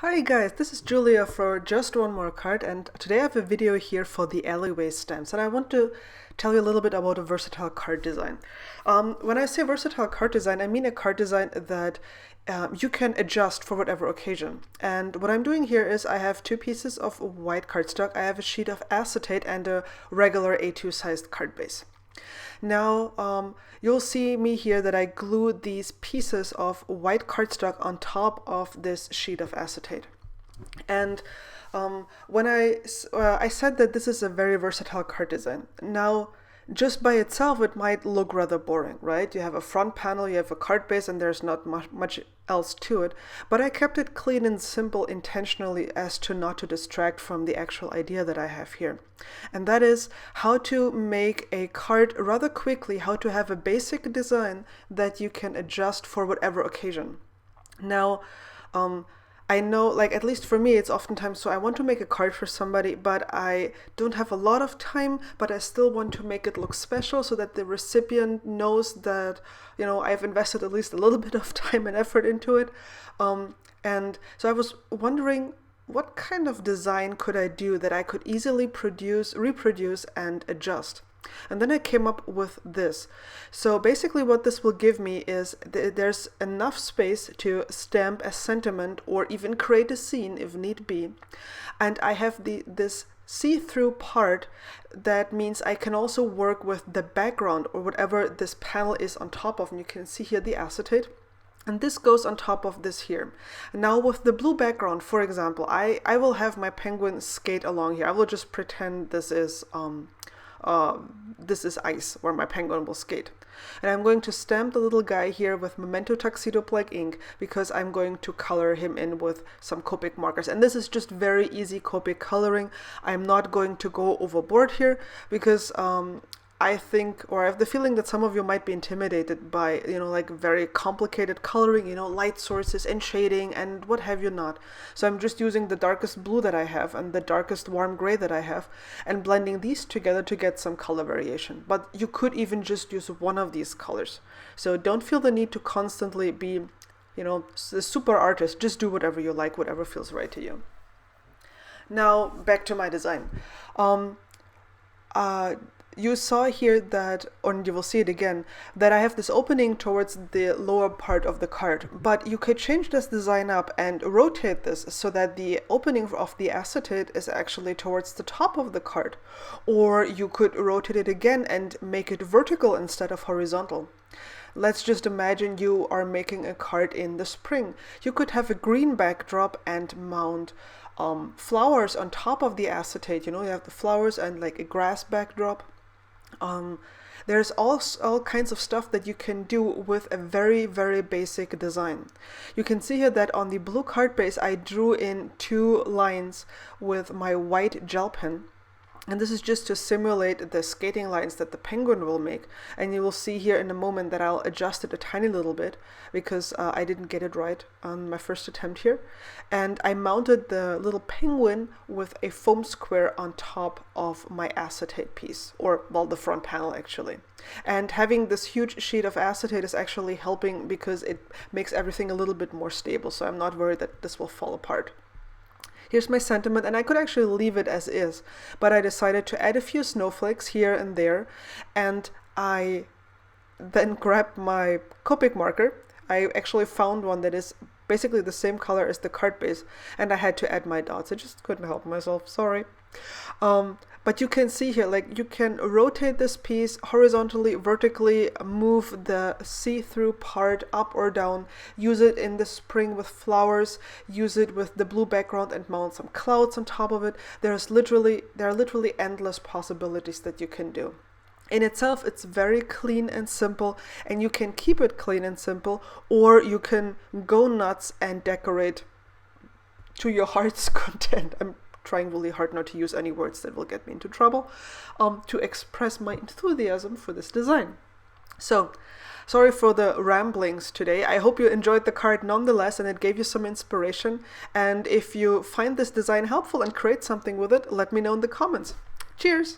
Hi guys, this is Julia for Just One More Card, and today I have a video here for the alleyway stamps, and I want to tell you a little bit about a versatile card design. When I say versatile card design, I mean a card design that you can adjust for whatever occasion. And what I'm doing here is I have two pieces of white cardstock, I have a sheet of acetate and a regular A2 sized card base. Now, you'll see me here that I glued these pieces of white cardstock on top of this sheet of acetate. And when I said that this is a very versatile card design. Now, just by itself, it might look rather boring, right? You have a front panel, you have a card base, and there's not much else to it. But I kept it clean and simple intentionally as to not to distract from the actual idea that I have here. And that is how to make a card rather quickly, how to have a basic design that you can adjust for whatever occasion. Now, I know, like, at least for me, it's oftentimes so I want to make a card for somebody, but I don't have a lot of time, but I still want to make it look special so that the recipient knows that, you know, I've invested at least a little bit of time and effort into it. And so I was wondering, what kind of design could I do that I could easily reproduce, and adjust? And then I came up with this. So basically what this will give me is there's enough space to stamp a sentiment or even create a scene if need be. And I have this see-through part that means I can also work with the background or whatever this panel is on top of. And you can see here the acetate. And this goes on top of this here. Now with the blue background, for example, I will have my penguin skate along here. I will just pretend this is ice where my penguin will skate. And I'm going to stamp the little guy here with Memento Tuxedo Black ink because I'm going to color him in with some Copic markers. And this is just very easy Copic coloring. I'm not going to go overboard here because I think, or I have the feeling that some of you might be intimidated by, you know, like very complicated coloring, you know, light sources and shading and what have you not. So I'm just using the darkest blue that I have and the darkest warm gray that I have and blending these together to get some color variation. But you could even just use one of these colors. So don't feel the need to constantly be, you know, the super artist. Just do whatever you like, whatever feels right to you. Now back to my design. You saw here that, or you will see it again, that I have this opening towards the lower part of the card, but you could change this design up and rotate this so that the opening of the acetate is actually towards the top of the card, or you could rotate it again and make it vertical instead of horizontal. Let's just imagine you are making a card in the spring. You could have a green backdrop and mount flowers on top of the acetate. You know, you have the flowers and like a grass backdrop. There's all kinds of stuff that you can do with a very, very basic design. You can see here that on the blue card base, I drew in two lines with my white gel pen. And this is just to simulate the skating lines that the penguin will make. And you will see here in a moment that I'll adjust it a tiny little bit because I didn't get it right on my first attempt here. And I mounted the little penguin with a foam square on top of my acetate piece, or well, the front panel actually. And having this huge sheet of acetate is actually helping because it makes everything a little bit more stable. So I'm not worried that this will fall apart. Here's my sentiment, and I could actually leave it as is, but I decided to add a few snowflakes here and there, and I then grabbed my Copic marker. I actually found one that is basically the same color as the card base, and I had to add my dots. I just couldn't help myself, sorry. But you can see here, like, you can rotate this piece horizontally, vertically, move the see-through part up or down, use it in the spring with flowers, use it with the blue background and mount some clouds on top of it. There are literally endless possibilities that you can do. In itself, it's very clean and simple, and you can keep it clean and simple, or you can go nuts and decorate to your heart's content. I'm trying really hard not to use any words that will get me into trouble, to express my enthusiasm for this design. So, sorry for the ramblings today. I hope you enjoyed the card nonetheless and it gave you some inspiration. And if you find this design helpful and create something with it, let me know in the comments. Cheers!